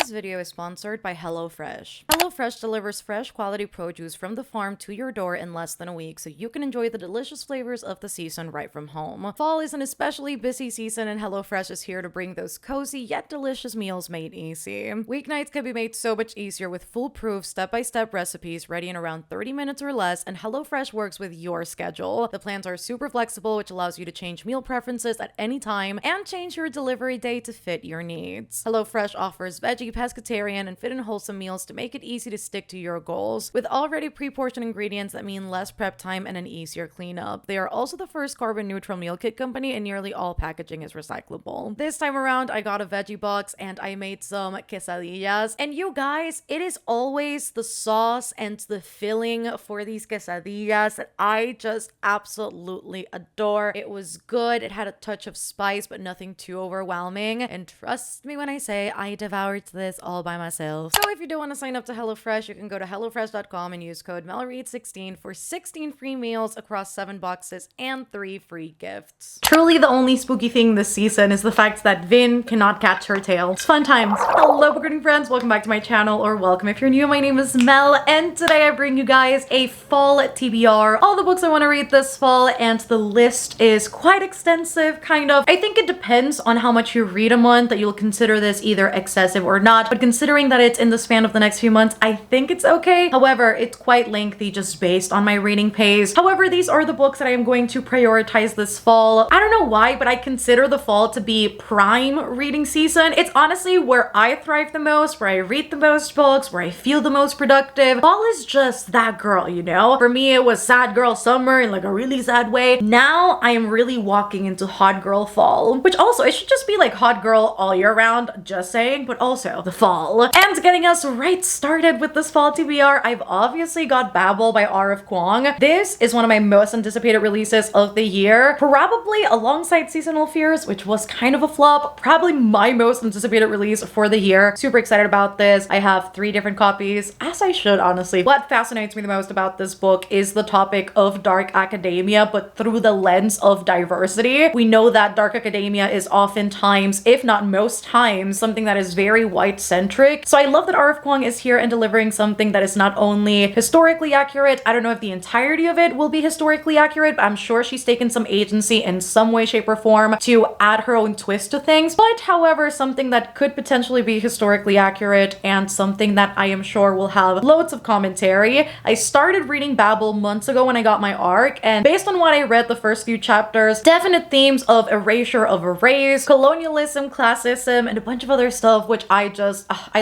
This video is sponsored by HelloFresh. HelloFresh delivers fresh quality produce from the farm to your door in less than a week so you can enjoy the delicious flavors of the season right from home. Fall is an especially busy season and HelloFresh is here to bring those cozy yet delicious meals made easy. Weeknights can be made so much easier with foolproof step-by-step recipes ready in around 30 minutes or less, and HelloFresh works with your schedule. The plans are super flexible, which allows you to change meal preferences at any time and change your delivery day to fit your needs. HelloFresh offers veggie, pescatarian, and fit and wholesome meals to make it easy to stick to your goals, with already pre-portioned ingredients that mean less prep time and an easier cleanup. They are also the first carbon-neutral meal kit company, and nearly all packaging is recyclable. This time around, I got a veggie box and I made some quesadillas. And you guys, it is always the sauce and the filling for these quesadillas that I just absolutely adore. It was good. It had a touch of spice, but nothing too overwhelming. And trust me when I say I devoured this all by myself. So if you do want to sign up to HelloFresh, you can go to hellofresh.com and use code MelReads16 for 16 free meals across 7 boxes and 3 free gifts. Truly the only spooky thing this season is the fact that Vin cannot catch her tail. It's fun times. Hello, book-reading friends. Welcome back to my channel, or welcome if you're new. My name is Mel, and today I bring you guys a fall TBR. All the books I want to read this fall, and the list is quite extensive, kind of. I think it depends on how much you read a month that you'll consider this either excessive or not, but considering that it's in the span of the next few months, I think it's okay. However, it's quite lengthy just based on my reading pace. However, these are the books that I am going to prioritize this fall. I don't know why, but I consider the fall to be prime reading season. It's honestly where I thrive the most, where I read the most books, where I feel the most productive. Fall is just that girl, you know? For me, it was sad girl summer in like a really sad way. Now I am really walking into hot girl fall, which also, it should just be like hot girl all year round, just saying, but also the fall. And getting us right started with this fall TBR, I've obviously got Babel by R. of Kuang. This is one of my most anticipated releases of the year, probably alongside Seasonal Fears, which was kind of a flop, probably my most anticipated release for the year. Super excited about this. I have 3 different copies, as I should, honestly. What fascinates me the most about this book is the topic of dark academia, but through the lens of diversity. We know that dark academia is oftentimes, if not most times, something that is very white-centric. So I love that R. of Kuang is here and delivering something that is not only historically accurate. I don't know if the entirety of it will be historically accurate, but I'm sure she's taken some agency in some way, shape, or form to add her own twist to things. But however, something that could potentially be historically accurate and something that I am sure will have loads of commentary. I started reading Babel months ago when I got my ARC, and based on what I read the first few chapters, definite themes of erasure of a race, colonialism, classism, and a bunch of other stuff, which I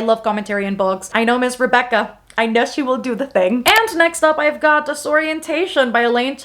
love commentary in books. I know Miss Rebecca. I know she will do the thing. And next up, I've got Disorientation by Elaine.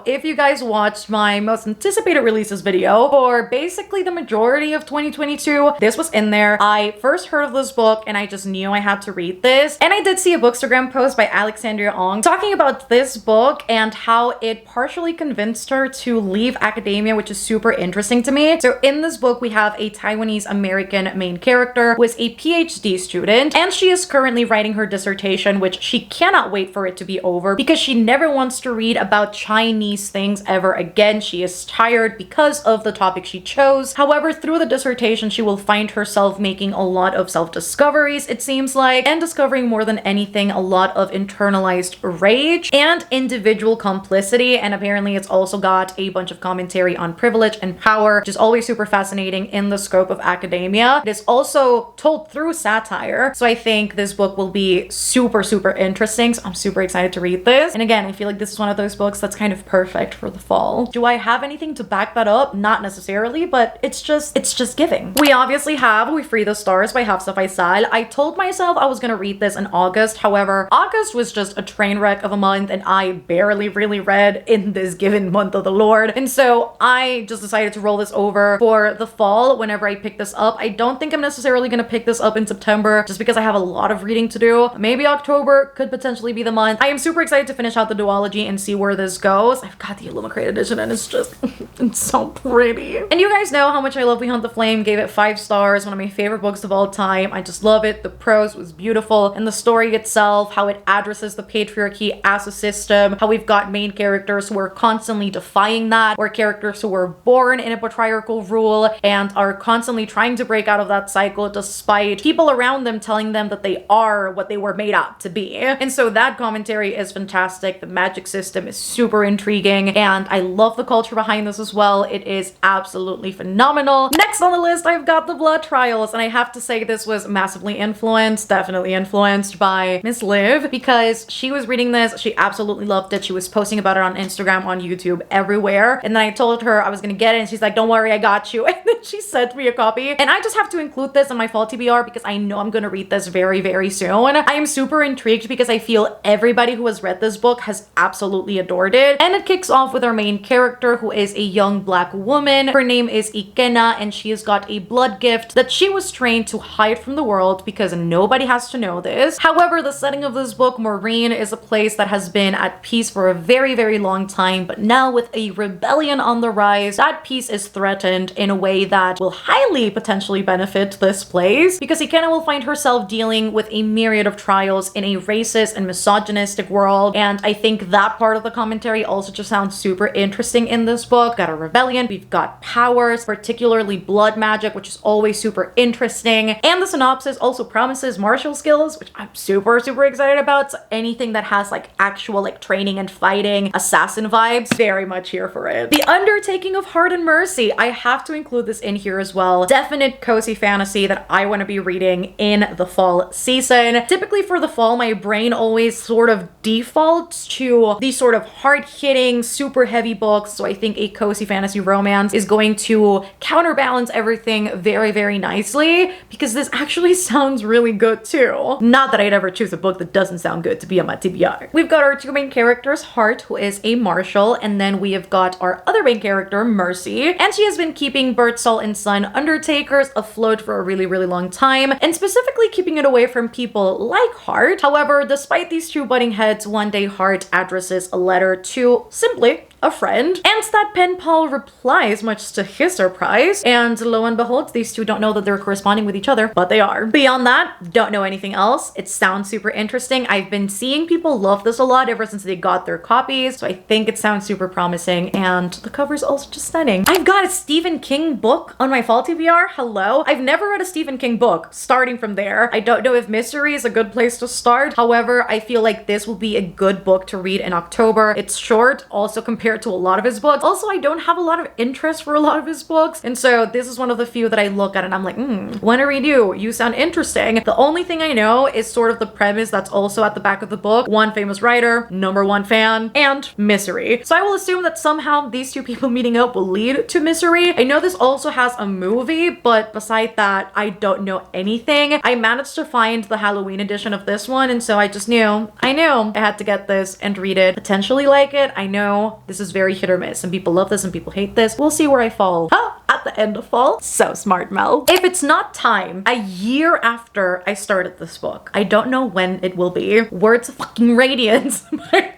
If you guys watched my most anticipated releases video for basically the majority of 2022, this was in there. I first heard of this book and I just knew I had to read this. And I did see a Bookstagram post by Alexandria Ong talking about this book and how it partially convinced her to leave academia, which is super interesting to me. So in this book, we have a Taiwanese American main character who is a PhD student, and she is currently writing her dissertation, which she cannot wait for it to be over because she never wants to read about Chinese things ever again. She is tired because of the topic she chose. However, through the dissertation, she will find herself making a lot of self-discoveries, it seems like, and discovering more than anything a lot of internalized rage and individual complicity. And apparently it's also got a bunch of commentary on privilege and power, which is always super fascinating in the scope of academia. It is also told through satire. So I think this book will be super interesting. So I'm super excited to read this. And again, I feel like this is one of those books that's kind of perfect for the fall. Do I have anything to back that up? Not necessarily, but it's just giving. We obviously have We Free the Stars by Hafsah Faizal. I told myself I was gonna read this in August. However, August was just a train wreck of a month and I barely really read in this given month of the Lord. And so I just decided to roll this over for the fall whenever I pick this up. I don't think I'm necessarily gonna pick this up in September just because I have a lot of reading to do. Maybe October, October could potentially be the month. I am super excited to finish out the duology and see where this goes. I've got the Illumicrate edition and it's just, it's so pretty. And you guys know how much I love We Hunt the Flame. Gave it 5 stars, one of my favorite books of all time. I just love it. The prose was beautiful, and the story itself, how it addresses the patriarchy as a system, how we've got main characters who are constantly defying that, or characters who were born in a patriarchal rule and are constantly trying to break out of that cycle despite people around them telling them that they are what they were made up to be. And so that commentary is fantastic. The magic system is super intriguing, and I love the culture behind this as well. It is absolutely phenomenal. Next on the list, I've got The Blood Trials, and I have to say this was massively influenced, definitely influenced by Miss Liv, because she was reading this, she absolutely loved it. She was posting about it on Instagram, on YouTube, everywhere. And then I told her I was gonna get it, and she's like, don't worry, I got you. And then she sent me a copy. And I just have to include this in my fall TBR because I know I'm gonna read this very, very soon. I am super intrigued because I feel everybody who has read this book has absolutely adored it. And it kicks off with our main character, who is a young black woman. Her name is Ikena, and she has got a blood gift that she was trained to hide from the world because nobody has to know this. However, the setting of this book, Maureen, is a place that has been at peace for a very, very long time, but now with a rebellion on the rise, that peace is threatened in a way that will highly potentially benefit this place, because Ikena will find herself dealing with a myriad of trials in a racist and misogynistic world, and I think that part of the commentary also just sounds super interesting in this book. We've got a rebellion, we've got powers, particularly blood magic, which is always super interesting, and the synopsis also promises martial skills, which I'm super, super excited about. So anything that has like actual like training and fighting, assassin vibes, very much here for it. The Undertaking of Heart and Mercy, I have to include this in here as well. Definite cozy fantasy that I want to be reading in the fall season. Typically for the fall, my brain always sort of defaults to these sort of hard-hitting, super heavy books, so I think a cozy fantasy romance is going to counterbalance everything very, very nicely, because this actually sounds really good too. Not that I'd ever choose a book that doesn't sound good to be on my TBR. We've got our 2 main characters, Hart, who is a marshal, and then we have got our other main character, Mercy, and she has been keeping Birdsall and Son Undertakers afloat for a really, really long time, and specifically keeping it away from people like Hart. However, despite these 2 butting heads, one day Hart addresses a letter to simply a friend, and that pen pal replies, much to his surprise, and lo and behold, these 2 don't know that they're corresponding with each other, but they are. Beyond that, don't know anything else. It sounds super interesting. I've been seeing people love this a lot ever since they got their copies, so I think it sounds super promising, and the cover's also just stunning. I've got a Stephen King book on my fall TBR. Hello? I've never read a Stephen King book. Starting from there, I don't know if mystery is a good place to start. However, I feel like this will be a good book to read in October. It's short, also compared to a lot of his books. Also, I don't have a lot of interest for a lot of his books, and so this is one of the few that I look at and I'm like, wanna read you. You sound interesting. The only thing I know is sort of the premise that's also at the back of the book. One famous writer, #1 fan, and misery. So I will assume that somehow these 2 people meeting up will lead to misery. I know this also has a movie, but beside that, I don't know anything. I managed to find the Halloween edition of this one, and so I just knew I had to get this and read it, potentially like it. I know this is very hit or miss. Some people love this, some people hate this. We'll see where I fall at the end of fall. So smart, Mel. If it's not time, a year after I started this book, I don't know when it will be, Words of fucking Radiance by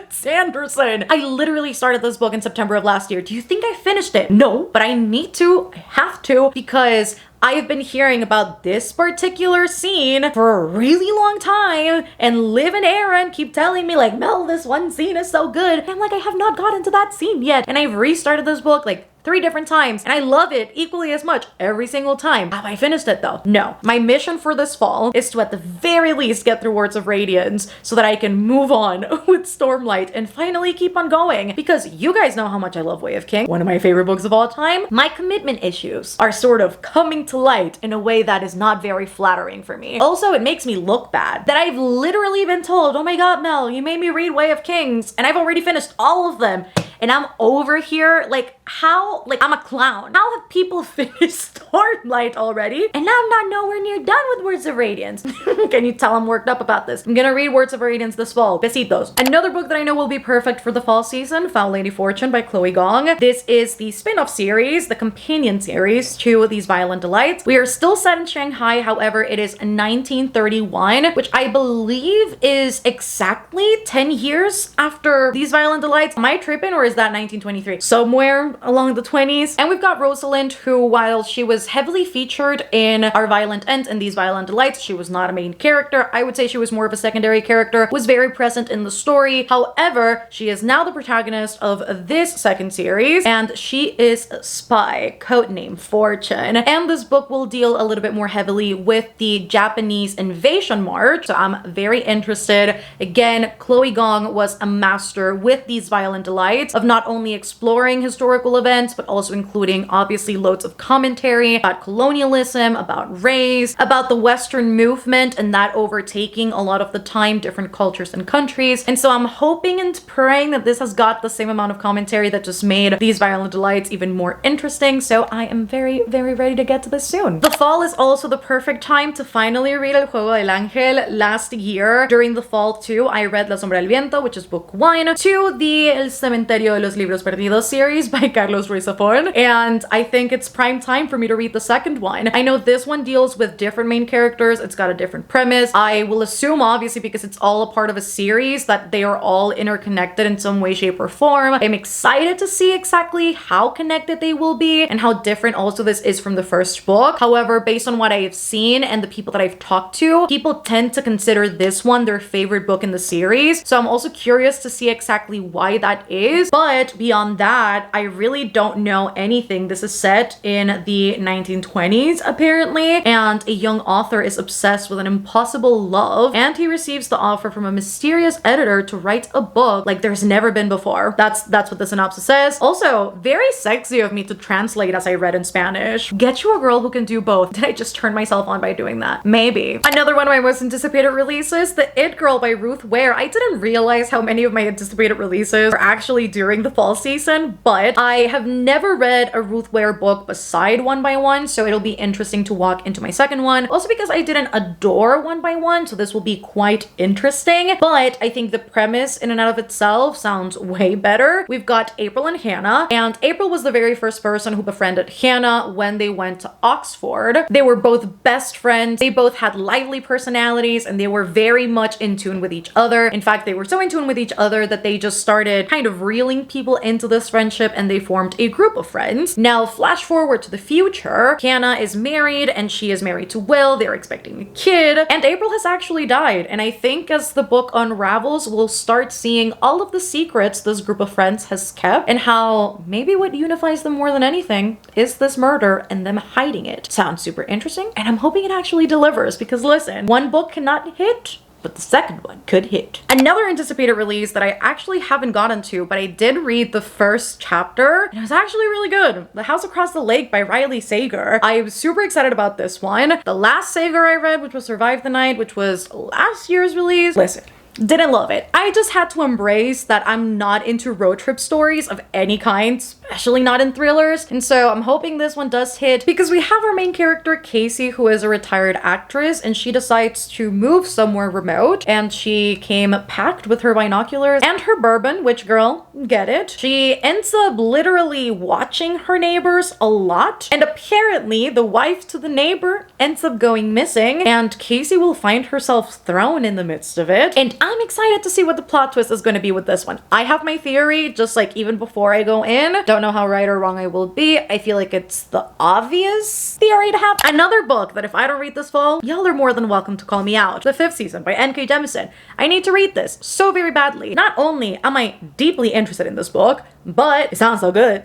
Sanderson. I literally started this book in September of last year. Do you think I finished it? No, but I need to. I have to, because I have been hearing about this particular scene for a really long time, and Liv and Aaron keep telling me like, Mel, this one scene is so good. And I'm like, I have not gotten to that scene yet. And I've restarted this book like 3 different times, and I love it equally as much every single time. Have I finished it though? No. My mission for this fall is to at the very least get through Words of Radiance so that I can move on with Stormlight and finally keep on going, because you guys know how much I love Way of King, one of my favorite books of all time. My commitment issues are sort of coming to light in a way that is not very flattering for me. Also, it makes me look bad that I've literally been told, oh my god, Mel, you made me read Way of Kings, and I've already finished all of them, and I'm over here like how, like, I'm a clown. How have people finished Stormlight already? And I'm not nowhere near done with Words of Radiance. Can you tell I'm worked up about this? I'm gonna read Words of Radiance this fall. Besitos. Another book that I know will be perfect for the fall season, Foul Lady Fortune by Chloe Gong. This is the spin-off series, the companion series to These Violent Delights. We are still set in Shanghai, however, it is 1931, which I believe is exactly 10 years after These Violent Delights. Am I tripping, or is that 1923? Somewhere along the 20s. And we've got Rosalind, who, while she was heavily featured in Our Violent End and These Violent Delights, she was not a main character. I would say she was more of a secondary character, was very present in the story. However, she is now the protagonist of this second series, and she is a spy, codename Fortune. And this book will deal a little bit more heavily with the Japanese invasion march, so I'm very interested. Again, Chloe Gong was a master with These Violent Delights of not only exploring historical events, but also including obviously loads of commentary about colonialism, about race, about the Western movement, and that overtaking a lot of the time different cultures and countries. And so I'm hoping and praying that this has got the same amount of commentary that just made These Violent Delights even more interesting. So I am very, very ready to get to this soon. The fall is also the perfect time to finally read El Juego del Ángel. Last year, during the fall too, I read La Sombra del Viento, which is book 1, to the El Cementerio de los Libros Perdidos series by Carlos Ruiz Zafon, and I think it's prime time for me to read the second one. I know this one deals with different main characters, it's got a different premise. I will assume, obviously, because it's all a part of a series, that they are all interconnected in some way, shape, or form. I'm excited to see exactly how connected they will be and how different also this is from the first book. However, based on what I have seen and the people that I've talked to, people tend to consider this one their favorite book in the series. So I'm also curious to see exactly why that is. But beyond that, I really don't know anything. This is set in the 1920s, apparently, and a young author is obsessed with an impossible love, and he receives the offer from a mysterious editor to write a book like there's never been before. That's what the synopsis says. Also, very sexy of me to translate as I read in Spanish. Get you a girl who can do both. Did I just turn myself on by doing that? Maybe. Another one of my most anticipated releases, The It Girl by Ruth Ware. I didn't realize how many of my anticipated releases are actually during the fall season, but I have never read a Ruth Ware book beside One by One, so it'll be interesting to walk into my second one. Also because I didn't adore One by One, so this will be quite interesting, but I think the premise in and out of itself sounds way better. We've got April and Hannah, and April was the very first person who befriended Hannah when they went to Oxford. They were both best friends, they both had lively personalities, and they were very much in tune with each other. In fact, they were so in tune with each other that they just started kind of reeling people into this friendship, and they formed a group of friends. Now, flash forward to the future. Hannah is married, and she is married to Will. They're expecting a kid, and April has actually died. And I think as the book unravels, we'll start seeing all of the secrets this group of friends has kept, and how maybe what unifies them more than anything is this murder and them hiding it. Sounds super interesting, and I'm hoping it actually delivers, because listen, one book cannot hit, but the second one could hit. Another anticipated release that I actually haven't gotten to, but I did read the first chapter, and it was actually really good. The House Across the Lake by Riley Sager. I was super excited about this one. The last Sager I read, which was Survive the Night, which was last year's release, listen, didn't love it. I just had to embrace that I'm not into road trip stories of any kind, especially not in thrillers. And so I'm hoping this one does hit, because we have our main character, Casey, who is a retired actress, and she decides to move somewhere remote, and she came packed with her binoculars and her bourbon, which, girl, get it. She ends up literally watching her neighbors a lot, and apparently the wife to the neighbor ends up going missing, and Casey will find herself thrown in the midst of it. And I'm excited to see what the plot twist is going to be with this one. I have my theory, just like even before I go in. Don't know how right or wrong I will be. I feel like it's the obvious theory to have. Another book that if I don't read this fall, y'all are more than welcome to call me out. The 5th season by N.K. Jemisen. I need to read this so very badly. Not only am I deeply interested in this book, but it sounds so good.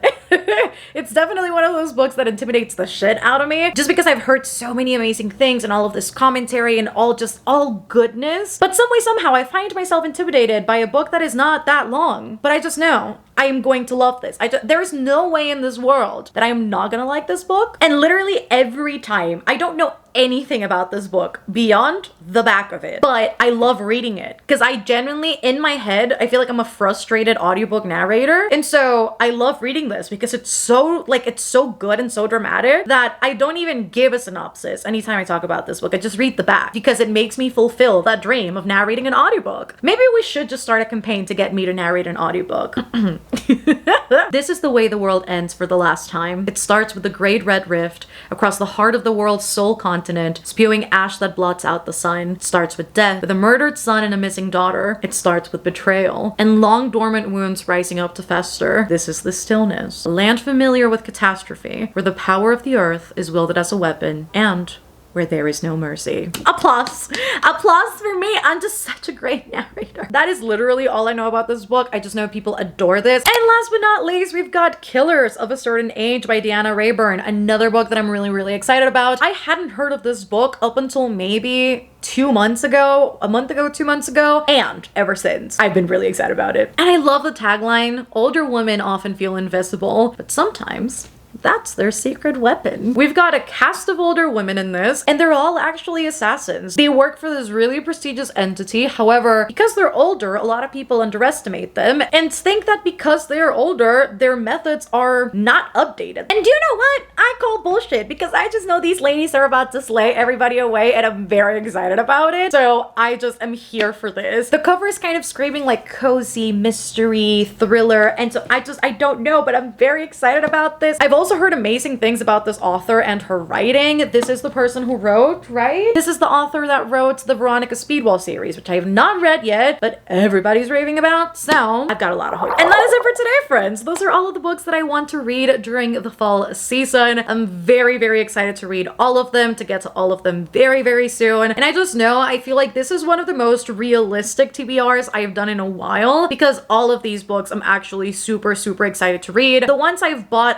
It's definitely one of those books that intimidates the shit out of me, just because I've heard so many amazing things and all of this commentary and all goodness. But some way, somehow, I find myself intimidated by a book that is not that long. But I just know I am going to love this. There is no way in this world that I am not gonna like this book. And literally every time, I don't know anything about this book beyond the back of it, but I love reading it because I genuinely, in my head, I feel like I'm a frustrated audiobook narrator. And so I love reading this because it's so good and so dramatic that I don't even give a synopsis anytime I talk about this book. I just read the back because it makes me fulfill that dream of narrating an audiobook. Maybe we should just start a campaign to get me to narrate an audiobook. This is the way the world ends for the last time. It starts with the Great Red Rift across the heart of the world's sole continent, spewing ash that blots out the sun. It starts with death, with a murdered son and a missing daughter. It starts with betrayal and long dormant wounds rising up to fester. This is the stillness, a land familiar with catastrophe, where the power of the earth is wielded as a weapon, and where there is no mercy. Applause. Applause for me. I'm just such a great narrator. That is literally all I know about this book. I just know people adore this. And last but not least, we've got Killers of a Certain Age by Deanna Raybourn, another book that I'm really excited about. I hadn't heard of this book up until maybe 2 months ago, a month ago, 2 months ago, and ever since I've been really excited about it. And I love the tagline, older women often feel invisible, but sometimes that's their secret weapon. We've got a cast of older women in this, and they're all actually assassins. They work for this really prestigious entity. However, because they're older, a lot of people underestimate them and think that because they're older, their methods are not updated. And you know what? I call bullshit because I just know these ladies are about to slay everybody away, and I'm very excited about it. So I just am here for this. The cover is kind of screaming like cozy, mystery, thriller, and so I don't know, but I'm very excited about this. I've also heard amazing things about this author and her writing. This is the person who wrote, right? This is the author that wrote the Veronica Speedwell series, which I have not read yet, but everybody's raving about, so I've got a lot of hope. And that is it for today, friends. Those are all of the books that I want to read during the fall season. I'm very excited to read all of them, to get to all of them very soon. And I just know, I feel like this is one of the most realistic TBRs I've done in a while, because all of these books I'm actually super excited to read. The ones I've bought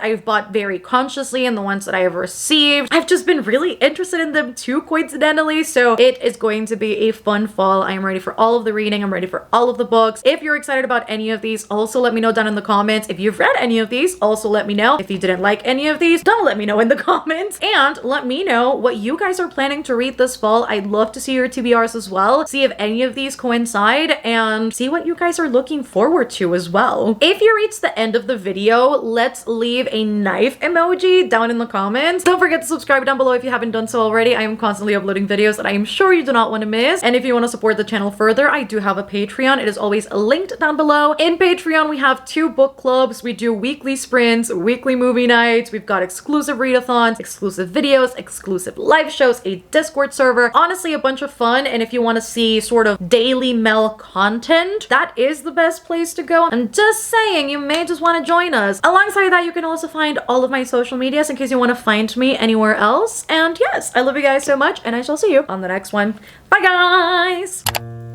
very consciously, and the ones that I have received, I've just been really interested in them too, coincidentally. So it is going to be a fun fall. I am ready for all of the reading. I'm ready for all of the books. If you're excited about any of these, also let me know down in the comments. If you've read any of these, also let me know. If you didn't like any of these, don't let me know in the comments. And let me know what you guys are planning to read this fall. I'd love to see your TBRs as well. See if any of these coincide and see what you guys are looking forward to as well. If you reach the end of the video, let's leave a knife emoji down in the comments. Don't forget to subscribe down below if you haven't done so already. I am constantly uploading videos that I am sure you do not want to miss. And if you want to support the channel further, I do have a Patreon. It is always linked down below. In Patreon, we have 2 book clubs. We do weekly sprints, weekly movie nights. We've got exclusive readathons, exclusive videos, exclusive live shows, a Discord server. Honestly, a bunch of fun. And if you want to see sort of daily Mel content, that is the best place to go. I'm just saying, you may just want to join us. Alongside that, you can also find all of my social medias in case you want to find me anywhere else. And yes, I love you guys so much, and I shall see you on the next one. Bye, guys!